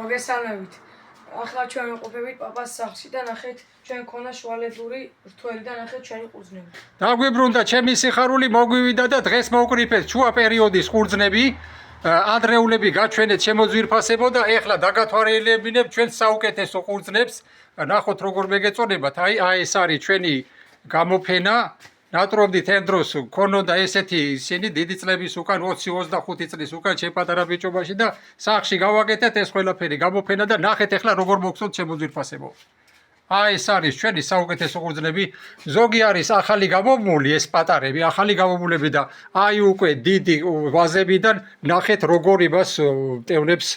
მოგესალმებით. ახლა ჩვენ ვიყოფებით პაპას სახლში და ნახეთ ჩვენ ქონა შუალედური რთველი და ნახეთ ჩვენი ყურძნები. დაგვიბრუნდა ჩემი სიხარული მოგვივიდა და დღეს მოვკრიფეთ შუა პერიოდის ყურძნები. ადრეულები გაჩვენეთ შემოძვირფასებო და ეხლა დაგათვალიერებინებ ჩვენ საუკეთესო ყურძნებს. ნახოთ როგორ მეგეწონებათ. აი ეს არის ჩვენი გამოფენა. ნატრობდით ამ დროს ქონოდა ესეთი ისინი დიდი წლების უკან 20-25 წლის უკან ჩემ პატარა ბიჭობაში და სახლში გავაკეთეთ ეს ყველაფერი გამოფენა და ნახეთ ეხლა როგორ მოგწონთ შემოძვირფასებო. აი ეს არის ჩვენი საუკეთესო ყურძნები. ზოგი არის ახალი გამომული ეს პატარები, ახალი გამომულები და აი უკვე დიდი ვაზებიდან ნახეთ როგორ იმას მტევნებს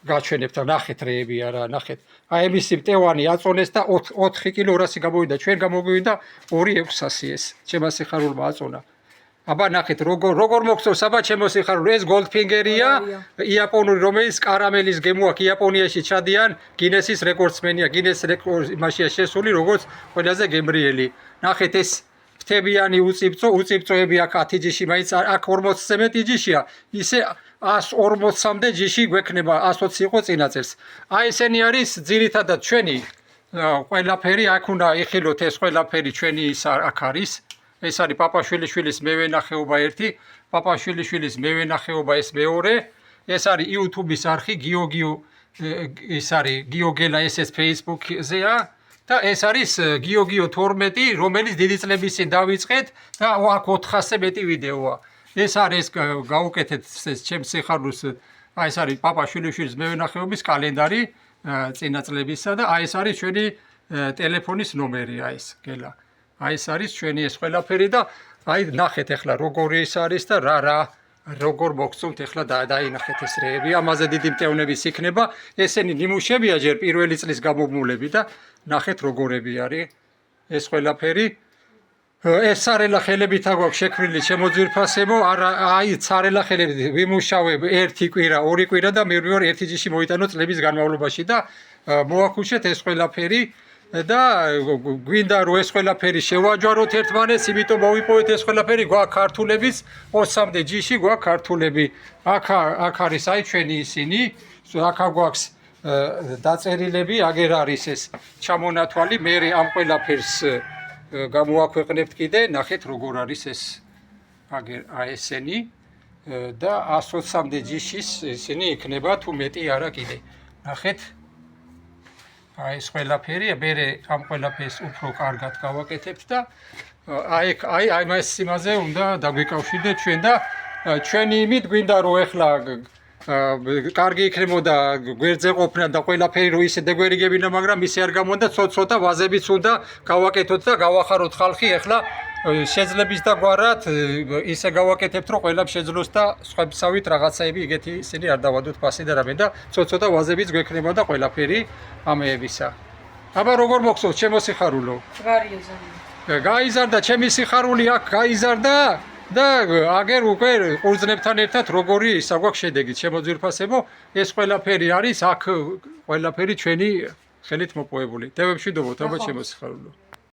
გაჩვენებთ და ნახეთ რეები არა ნახეთ. აი εμისი მტევანი აწონეს და 4 კილო 200 გამოვიდა. ჩვენ გამოგვივიდა 2.600 ეს. ჩემო სიხარულმა აწონა. აბა ნახეთ როგორ მოგწონს აბა ჩემო სიხარული ეს გოლდფინგერია იაპონური რომელიც კარამელის გემო აქვს იაპონიაში ჩადიან გინესის რეკორდსმენია გინეს რეკორდს იმაშია შესული როგორც ყველაზე გემრიელი. ნახეთ ეს ფთებიანი უწიბწოები აქ 10 ჯიში მაინც აქ 40-ზე მეტი ჯიშია ისე 140-მდე ჯიში გვექნება 120 იყო წინა წელს. აი ესენი არის ძირითადად ჩვენი ყველაფერი აქ უნდა იხილოთ ეს ყველაფერი ჩვენი ის აქ არის. ეს არის პაპაშვილიშვილის მევენახეობა 1, პაპაშვილიშვილის მევენახეობა ეს მეორე. ეს არის YouTube-ის არხი ის არის გიოგელა SS Facebook-ზეა და ეს არის გიოგიო 12, რომელიც დიდი წლების წინ დავიწყეთ და აქ 400-ზე მეტი ვიდეოა. ეს არის გავუკეთეთ ეს ჩემს სიხარულს აი ეს არის პაპაშვილიშვილის მევენახეობის კალენდარი წინა წლებისა და აი ეს არის ჩვენი ტელეფონის ნომერი აი ეს გელა. აი ეს არის ჩვენი ეს ყველაფერი და აი ნახეთ ახლა როგორი ის არის და როგორ მოგწონთ ახლა დაინახეთ ეს რეები. ამაზე დიდი მტევნების იქნება. ესენი ნიმუშებია ჯერ პირველი წლის გამომულები და ნახეთ როგორები არის ეს ყველაფერი. ეს სარელა ხელებით აგვაქვს შექმნილი შემოძვირფასებო. აი სარელა ხელებით ვიმუშავებ 1 კვირა, 2 კვირა და მე ვარ 1 ჯიში მოიტანო წლების განმავლობაში და მოახუშეთ ეს ყველაფერი. და გვინდა რომ ეს ყველაფერი შევაჯვაროთ ერთმანეთს, იმიტომ მოვიპოვეთ ეს ყველაფერი გვაქვს ქართულების 20-მდე ჯიში გვაქვს ქართულები. აქ არის აი ჩვენი ისინი, აქ გვაქვს დაწერილები, აგერ არის ეს ჩამონათვალი, მე ამ ყველაფერს გამოაქვეყნებთ კიდე, ნახეთ როგორ არის ეს აგერ აი ესენი და 120-მდე ჯიშის ისინი იქნება თუ მეტი არა კიდე. ნახეთ აი ეს ყველაფერი, მე ამ ყველაფერს უფრო კარგად გავაკეთებთ და აი მას იმაზე უნდა დაგვიკავშირდეთ ჩვენ და ჩვენი იმით გვინდა რომ ეხლა კარგი იქნებოდა გვერდზე ყოფნა და ყველაფერი რომ ისე დაგვერიგებინა, მაგრამ ისე არ გამონდა, ცოტა ვაზებიც უნდა გავაკეთოთ და გავახაროთ ხალხი ეხლა შეძლებს და გვარად ისე გავაკეთებთ რომ ყველამ შეძლოს და სხვებსავით რაღაცაები ეგეთი ისინი არ დავადოთ ფასი და რამე და ცოტა ვაზებიც გვექნება და ყველაფერი ამეებისა. აბა როგორ მოგწონს ჩემო სიხარულო? გაიზარდა ჩემი სიხარული აქ გაიზარდა და აგერ უკვე ყურძნებთან ერთად როგორი ისა გვაქვს შედეგი შემოძვირფასებო. ეს ყველაფერი არის აქ ყველაფერი ჩვენი ხელით მოპოვებული. დევებში დობოთ აბა ჩემო სიხარულო.